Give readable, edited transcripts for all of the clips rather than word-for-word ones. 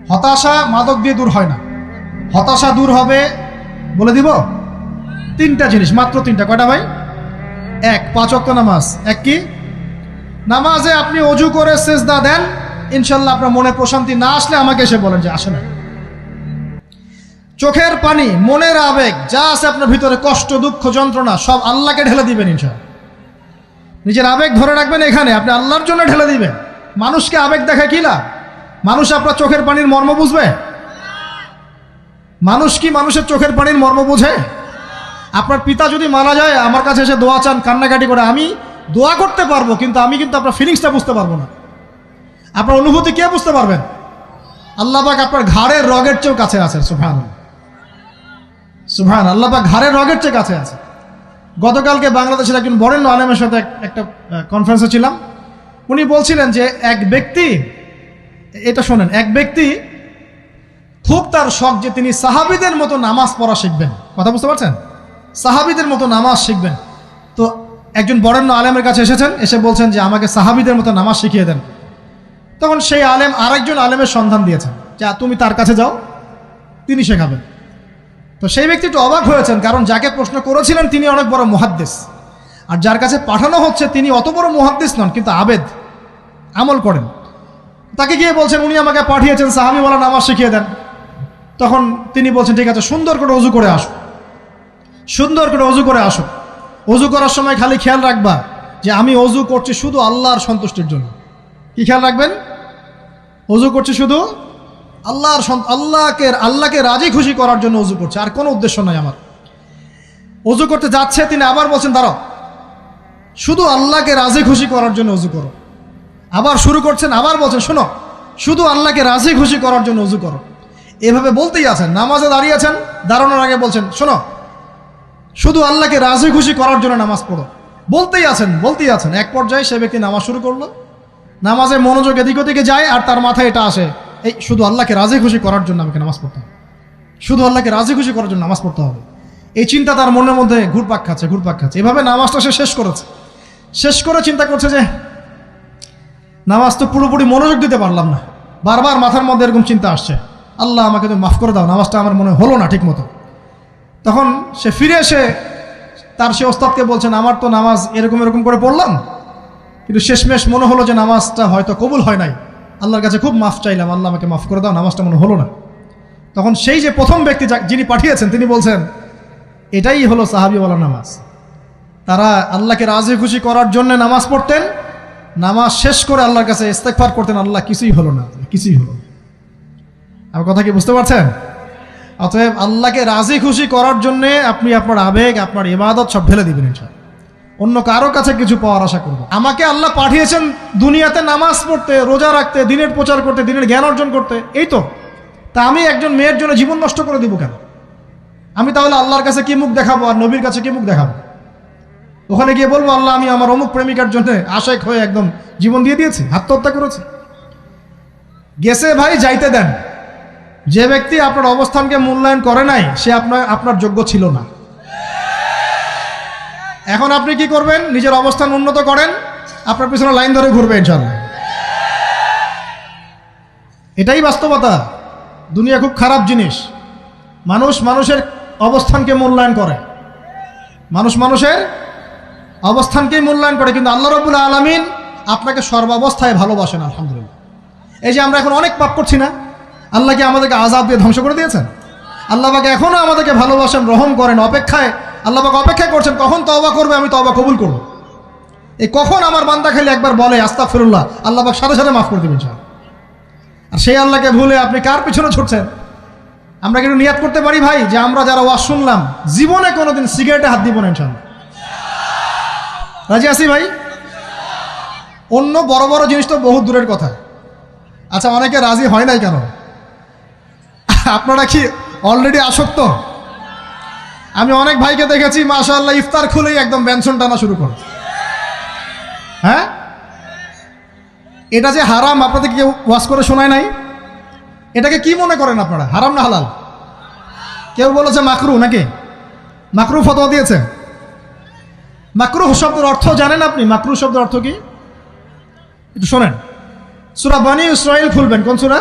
হতাশা মাদক দিয়ে দূর হয় না। হতাশা দূর হবে, বলে দিব, তিনটা জিনিস, মাত্র তিনটা। কয়টা ভাই? এক, 5 ওয়াক্ত নামাজ। এক কি? নামাজে আপনি অজু করে সেজদা দেন, ইনশাল্লাহ আপনার মনে প্রশান্তি না আসলে আমাকে এসে বলেন যে আসে না। চোখের পানি, মনের আবেগ যা আছে আপনার ভিতরে, কষ্ট, দুঃখ, যন্ত্রণা, সব আল্লাহকে ঢেলে দিবেন ইনশাল্লাহ। নিজের আবেগ ধরে রাখবেন এখানে, আপনি আল্লাহর জন্য ঢেলে দিবেন। মানুষকে আবেগ দেখা কি লাভ? মানুষ আপনার চোখের পানির মর্ম বুঝবে? মানুষ কি মানুষের চোখের পানির মর্ম বুঝে? আপনার পিতা যদি মারা যায়, আমার কাছে এসে দোয়া চান কান্নাকাটি করে, আমি দোয়া করতে পারবো, কিন্তু আমি কিন্তু আপনার ফিলিংসটা বুঝতে পারবো না। আপনার অনুভূতি কে বুঝতে পারবেন? আল্লাহ পাক আপনার ঘাড়ের রগের চেয়েও কাছে আছেন। সুবহানাল্লাহ, সুবহান আল্লাহ পাক ঘাড়ের রগের চেয়ে কাছে আছে। গতকালকে বাংলাদেশের একজন বরেণ্য আলেমের সাথে একটা কনফারেন্সে ছিলাম। উনি বলছিলেন যে এক ব্যক্তি, এটা শোনেন, এক ব্যক্তি খুব তার শখ যে তিনি সাহাবীদের মতো নামাজ পড়া শিখবেন। কথা বুঝতে পারছেন? সাহাবীদের মতো নামাজ শিখবেন। তো একজন বরেণ্য আলেমের কাছে এসেছেন, এসে বলছেন যে আমাকে সাহাবীদের মতো নামাজ শিখিয়ে দেন। তখন সেই আলেম আরেকজন আলেমের সন্ধান দিয়েছেন, যা তুমি তার কাছে যাও, তিনি শেখাবেন। তো সেই ব্যক্তি একটু অবাক হয়েছেন, কারণ যাকে প্রশ্ন করেছিলেন তিনি অনেক বড় মুহাদ্দিস, আর যার কাছে পাঠানো হচ্ছে তিনি অত বড় মুহাদ্দিস নন, কিন্তু আবেদ, আমল করেন। তাকে গিয়ে বলছেন উনি আমাকে পাঠিয়েছেন সাহাবীওয়ালা নামাজ শিখিয়ে দেন। তখন তিনি বলছেন ঠিক আছে, সুন্দর করে অজু করে আসো, সুন্দর করে অজু করে আসো। অজু করার সময় খালি খেয়াল রাখবা যে আমি অজু করছি শুধু আল্লাহর সন্তুষ্টির জন্য। কি খেয়াল রাখবেন? অজু করছি শুধু আল্লাহকে রাজি খুশি করার জন্য অজু করছে, আর কোনো উদ্দেশ্য নাই আমার। অজু করতে যাচ্ছে, তিনি আবার বলছেন দাঁড়াও, শুধু আল্লাহকে রাজি খুশি করার জন্য অজু করো। আবার শুরু করছেন, আবার বলছেন শোনো, শুধু আল্লাহকে রাজি খুশি করার জন্য অজু করো। এভাবে বলতেই আছেন। নামাজে দাঁড়িয়েছেন, দাঁড়ানোর আগে বলছেন শোনো, শুধু আল্লাহকে রাজি খুশি করার জন্য নামাজ পড়ো। বলতেই আছেন। এক পর্যায়ে সে ব্যক্তি নামাজ শুরু করলো, নামাজে মনোযোগ এদিক ওদিকে যায়, আর তার মাথায় এটা আসে, এই শুধু আল্লাহকে রাজি খুশি করার জন্য আমাকে নামাজ পড়তে হবে, শুধু আল্লাহকে রাজি খুশি করার জন্য নামাজ পড়তে হবে। এই চিন্তা তার মনের মধ্যে ঘুরপাক খাচ্ছে। এভাবে নামাজটা সে শেষ করে চিন্তা করছে যে নামাজ তো পুরোপুরি মনোযোগ দিতে পারলাম না। বারবার মাথার মধ্যে এরকম চিন্তা আসছে, আল্লাহ আমাকে তুমি মাফ করে দাও, নামাজটা আমার মনে হলো না ঠিক মতো। তখন সে ফিরে এসে তার সে ওস্তাদকে বলছেন আমার তো নামাজ এরকম করে পড়লাম, কিন্তু শেষমেশ মনে হলো যে নামাজটা হয়তো কবুল হয় নাই, আল্লাহর কাছে খুব মাফ চাইলাম, আল্লাহ আমাকে মাফ করে দাও, নামাজটা মনে হলো না। তখন সেই যে প্রথম ব্যক্তি যিনি পাঠিয়েছেন তিনি বলছেন এটাই হলো সাহাবীওয়ালা নামাজ। তারা আল্লাহকে রাজি খুশি করার জন্য নামাজ পড়তেন, নামাজ শেষ করে আল্লাহর কাছে ইস্তেগফার করতেন, আল্লাহ কিছুই হলো না। আমার কথা কি বুঝতে পারছেন? অতএব আল্লাহকে রাজি খুশি করার জন্যে আপনি আপনার আবেগ, আপনার ইবাদত সব ঢেলে দিবেন ইনশাআল্লাহ। অন্য কারো কাছে কিছু পাওয়ার আশা করব। আমাকে আল্লাহ পাঠিয়েছেন দুনিয়াতে নামাজ পড়তে, রোজা রাখতে, দিনের প্রচার করতে, দিনের জ্ঞান অর্জন করতে, এই তো। তা আমি একজন মেয়ের জন্য জীবন নষ্ট করে দিব কেন? আমি তাহলে আল্লাহর কাছে কি মুখ দেখাবো, আর নবীর কাছে কি মুখ দেখাবো? ওখানে গিয়ে বলবো আল্লাহ আমি আমার অমুক প্রেমিকার জন্য আশেক হয়ে একদম জীবন দিয়ে দিয়েছি, আত্মহত্যা করেছি। গেছে ভাই, যাইতে দেন। যে ব্যক্তি আপনার অবস্থানকে মূল্যায়ন করে নাই সে আপনার যোগ্য ছিল না। এখন আপনি কি করবেন? নিজের অবস্থান উন্নত করেন, আপনার পিছনে লাইন ধরে ঘুরবে ইনশাআল্লাহ। এটাই বাস্তবতা। দুনিয়া খুব খারাপ জিনিস। মানুষের অবস্থানকে মূল্যায়ন করে, মানুষের অবস্থানকেই মূল্যায়ন করে, কিন্তু আল্লাহ রাব্বুল আলামিন আপনাকে সর্বাবস্থায় ভালোবাসেন। আলহামদুলিল্লাহ। এই যে আমরা এখন অনেক পাপ করছি না, আল্লাহ কি আমাদেরকে আযাব দিয়ে ধ্বংস করে দিয়েছেন? আল্লাহ পাক এখনো আমাদেরকে ভালোবাসেন, রহম করেন, আল্লাহ পাক অপেক্ষা করছেন কখন তওবা করবে, আমি তওবা কবুল করব। এই কখন আমার বান্দা খালি একবার বলে আস্তাগফিরুল্লাহ, আল্লাহ পাক সাথে সাথে মাফ করে দেবেন ইনশাআল্লাহ। আর সেই আল্লাহকে ভুলে আপনি কার পিছনে ছুটছেন? আমরা কিন্তু নিয়াত করতে পারি ভাই যে আমরা যারা ওয়াজ শুনলাম জীবনে কোনোদিন সিগারেটে হাত দিব না ইনশাআল্লাহ। রাজি আছি ভাই? অন্য বড় বড় জিনিস তো বহুত দূরের কথা। আচ্ছা, অনেকে রাজি হয় নাই কেন? আপনারা কি অলরেডি আসক্ত? আমি অনেক ভাইকে দেখেছি মাশাআল্লাহ ইফতার খুলেই একদম বেনসন টানা শুরু করে। হ্যাঁ, এটা যে হারাম আপনাদের কেউ ওয়াজ করে শোনায় নাই? এটাকে কি মনে করেন আপনারা, হারাম না হালাল? কেউ বলেছে মাকরু, নাকি মাকরু ফতোয়া দিয়েছে? মাকরুহ শব্দের অর্থ জানেন আপনি? মাকরুহ শব্দের অর্থ কি একটু শোনেন। সূরা বনী ইসরাঈল খুলবেন। কোন সূরা?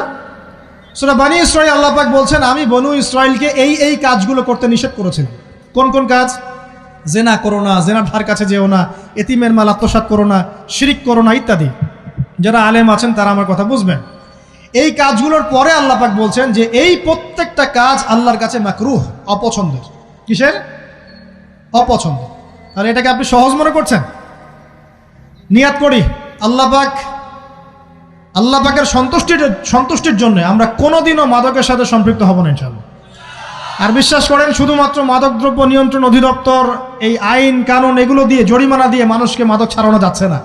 সূরা বনী ইসরাঈল আল্লাহ পাক বলছেন, আমি বনু ইসরাঈলকে এই কাজগুলো করতে নিষেধ করেছিলাম। কোন কোন কাজ? জেনা করো না, জেনার ধার কাছে যেও না, এতিমের মাল আত্মসাৎ করো না, শিরিক করো না ইত্যাদি। যারা আলেম আছেন তারা আমার কথা বুঝবেন। এই কাজগুলোর পরে আল্লাহ পাক বলছেন যে এই প্রত্যেকটা কাজ আল্লাহর কাছে মাকরুহ, অপছন্দের। কিসের? অপছন্দ। আর এটাকে আপনি সহজ মনে করছেন? নিয়াত করি আল্লাহ পাকের সন্তুষ্টির জন্য আমরা কোনোদিনও মাদকের সাথে সম্পৃক্ত হব না ইনশাআল্লাহ। আর বিশ্বাস করেন, শুধুমাত্র মাদকদ্রব্য নিয়ন্ত্রণ অধিদপ্তর এই আইন কানুন এগুলো দিয়ে, জরিমানা দিয়ে মানুষকে মাদক ছাড়ানো যাচ্ছে না,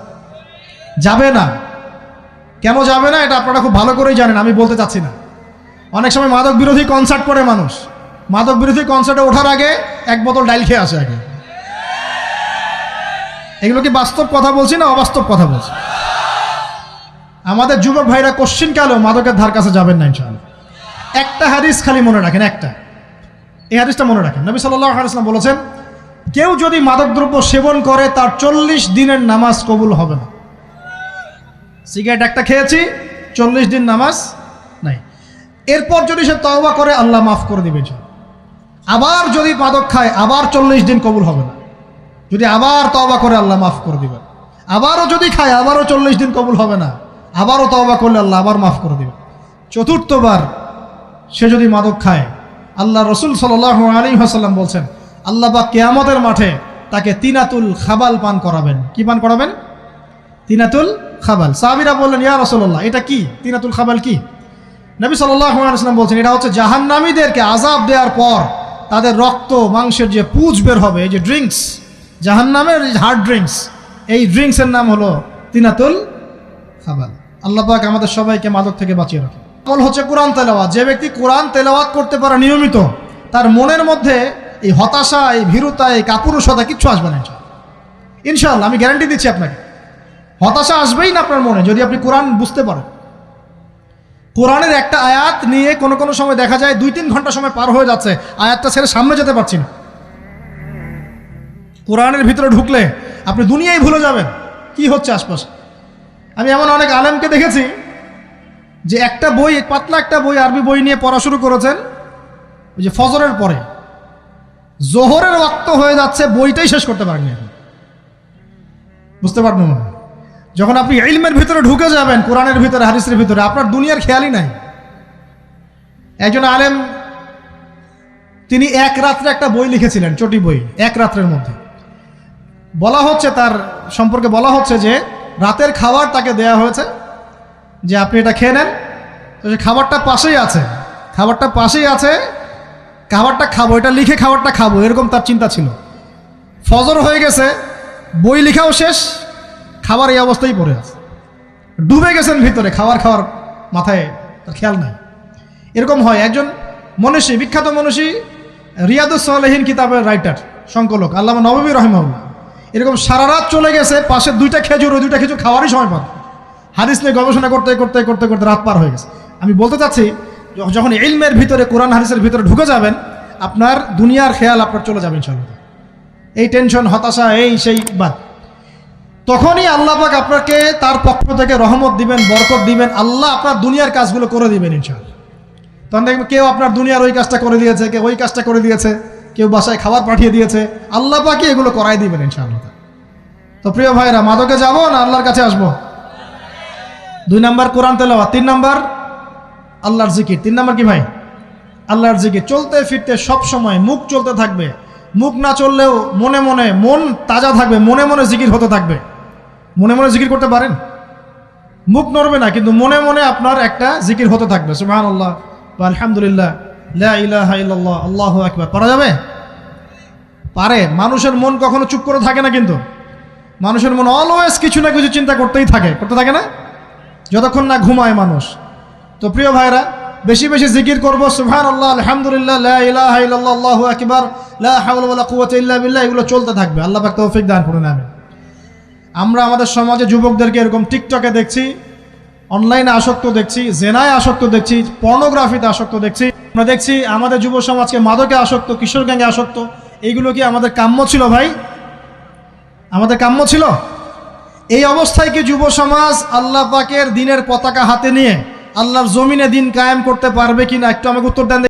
যাবে না। কেন যাবে না এটা আপনারা খুব ভালো করেই জানেন, আমি বলতে চাচ্ছি না। অনেক সময় মাদক বিরোধী কনসার্ট করে মানুষ, মাদক বিরোধী কনসার্টে ওঠার আগে এক বোতল ডাইল খেয়ে আসে আগে। এগুলো কি বাস্তব কথা বলছি না অবাস্তব কথা বলছি? আমাদের যুবক ভাইরা কোশ্চিনকালেও মাদকের ধার কাছে যাবেন না ইনশাআল্লাহ। একটা হাদিস খালি মনে রাখেন, এই হাদিসটা মনে রাখেন। নবী সাল্লাল্লাহু আলাইহি ওয়াসাল্লাম বলেছেন, কেউ যদি মাদকদ্রব্য সেবন করে তার 40 দিনের নামাজ কবুল হবে না। সিগারেট একটা খেয়েছি, 40 দিন নামাজ নাই। এরপর যদি সে তওবা করে আল্লাহ মাফ করে দিবেন। আবার যদি মাদক খায় আবার 40 দিন কবুল হবে না। যদি আবার তওবা করে আল্লাহ মাফ করে দিবেন। আবারও যদি খায় আবারও 40 দিন কবুল হবে না। আবারও তওবা করলে আল্লাহ আবার মাফ করে দিবেন। চতুর্থবার সে যদি মাদক খায়, আল্লাহ রসুল সাল্লাল্লাহু আলাইহি ওয়াসাল্লাম বলছেন, আল্লাহ পাক কিয়ামতের মাঠে তাকে তিনাতুল খাবাল পান করাবেন। কি পান করাবেন? তিনাতুল খাবাল। সাহাবীরা বললেন, ইয়া রাসূলুল্লাহ, এটা কি তিনাতুল খাবাল? কি? নবী সাল্লাল্লাহু আলাইহি ওয়াসাল্লাম বলছেন, এটা হচ্ছে জাহান্নামীদেরকে আযাব দেওয়ার পর তাদের রক্ত মাংসের যে পুঁজ বের হবে, এই যে ড্রিঙ্কস, জাহান্নামের হার্ড ড্রিঙ্কস, এই ড্রিঙ্কসের নাম হলো তিনাতুল খাবাল। আল্লাহ পাক আমাদের সবাইকে মাদক থেকে বাঁচিয়ে রাখে। আমল হচ্ছে কোরআন তেলাওয়াত। যে ব্যক্তি কোরআন তেলাওয়াত করতে পারে নিয়মিত, তার মনের মধ্যে এই হতাশা, এই ভীরুতা, এই কাপুরুষতা কিচ্ছু আসবে না ইনশাআল্লাহ। আমি গ্যারান্টি দিচ্ছি আপনাকে, হতাশা আসবেই না আপনার মনে যদি আপনি কোরআন বুঝতে পারেন। কোরআনের একটা আয়াত নিয়ে কোনো সময় দেখা যায় 2-3 ঘন্টা সময় পার হয়ে যাচ্ছে, আয়াতটা ছেড়ে সামনে যেতে পারছি না। কোরআনের ভিতরে ঢুকলে আপনি দুনিয়ায় ভুলে যাবেন কি হচ্ছে আশপাশে। আমি এমন অনেক আলেমকে দেখেছি যে একটা বই, পাতলা একটা বই, আরবি বই নিয়ে পড়া শুরু করেছেন, ওই যে ফজরের পরে জোহরের ওয়াক্ত হয়ে যাচ্ছে, বইটাই শেষ করতে পারেননি। বুঝতে পারবেন না, যখন আপনি ইলমের ভিতরে ঢুকে যাবেন, কোরআনের ভিতরে, হাদিসের ভিতরে, আপনার দুনিয়ার খেয়ালই নাই। একজন আলেম, তিনি এক রাত্রে একটা বই লিখেছিলেন, চটি বই, এক রাত্রের মধ্যে। বলা হচ্ছে, তার সম্পর্কে বলা হচ্ছে যে রাতের খাবার তাকে দেয়া হয়েছে যে আপনি এটা খেয়ে নেন। তো সে খাবারটা পাশেই আছে, খাবারটা খাবো, এটা লিখে খাবারটা খাবো, এরকম তার চিন্তা ছিল। ফজর হয়ে গেছে, বই লেখাও শেষ, খাবার এই অবস্থায় পড়ে আছে, ডুবে গেছেন ভিতরে, খাওয়ার মাথায় তার খেয়াল নাই। এরকম হয়। একজন মনীষী, বিখ্যাত মনীষী, রিয়াদুস সালেহীন কিতাবের রাইটার, সংকলক আল্লামা নববী রাহিমাহুল্লাহ, এরকম সারা রাত চলে গেছে, পাশে 2টা খেজুর, ওই 2টা খেজুর খাওয়ারই সময় পান। হাদিস নিয়ে গবেষণা করতে রাত পার হয়ে গেছে। আমি বলতে চাচ্ছি, যখন ইলমের ভিতরে, কোরআন হাদিসের ভিতরে ঢুকে যাবেন, আপনার দুনিয়ার খেয়াল আপনার চলে যাবেন ইনশাআল্লাহ। এই টেনশন, হতাশা, এই সেই বাদ, তখনই আল্লাহ পাক আপনাকে তার পক্ষ থেকে রহমত দিবেন, বরকত দিবেন, আল্লাহ আপনার দুনিয়ার কাজগুলো করে দিবেন ইনশাআল্লাহ। তখন দেখবেন কেউ আপনার দুনিয়ার ওই কাজটা করে দিয়েছে, কেউ ওই কাজটা করে দিয়েছে, কেউ বাসায় খাবার পাঠিয়ে দিয়েছে, আল্লাহ পাকই এগুলো করাই দিবেন ইনশাআল্লাহ। তো প্রিয় ভাইরা, মাদকে যাব না আল্লাহর কাছে আসবো? 2 নাম্বার কোরআন তেলাওয়াত, 3 নাম্বার আল্লাহর জিকির। 3 নাম্বার কি ভাই? আল্লাহর জিকির। চলতে ফিরতে সব সময় মুখ চলতে থাকবে, মুখ না চললেও মনে মনে মন তাজা থাকবে, মনে মনে জিকির হতে থাকবে। মনে মনে জিকির করতে পারেন? মুখ নড়বে না, কিন্তু মনে মনে আপনার একটা জিকির হতে থাকবে, সুবহানাল্লাহ বা আলহামদুলিল্লাহ, লা ইলাহা ইল্লাল্লাহ, আল্লাহু আকবার। পারা যাবে? পারে। মানুষের মন কখনো চুপ করে থাকে না, কিন্তু মানুষের মন অলওয়েজ কিছু না কিছু চিন্তা করতে থাকে না, যতক্ষণ না ঘুমায় মানুষ। তো প্রিয় ভাইরা, বেশি বেশি জিকির করবো, সুবহানাল্লাহ, আলহামদুলিল্লাহ, লা ইলাহা ইল্লাল্লাহ, আল্লাহু আকবার, লা হাওলা ওয়ালা কুওয়াতা ইল্লা বিল্লাহ, এগুলো চলতে থাকবে। আল্লাহ পাক তৌফিক দান করুন, আমিন। আমরা আমাদের সমাজে যুবকদেরকে এরকম টিকটকে দেখছি, অনলাইনে আসক্ত দেখছি, জেনায় আসক্ত দেখছি, পর্নোগ্রাফিতে আসক্ত দেখছি। আমরা দেখছি আমাদের যুব সমাজকে মাদকে আসক্ত, কিশোর গ্যাংয়ে আসক্ত। এইগুলো কি আমাদের কাম্য ছিল ভাই? আমাদের কাম্য ছিল? এই অবস্থায় কি যুব সমাজ আল্লাহ পাকের দ্বীনের পতাকা হাতে নিয়ে আল্লাহর জমিনে দিন কায়েম করতে পারবে কিনা একটু আমাকে উত্তর দেন।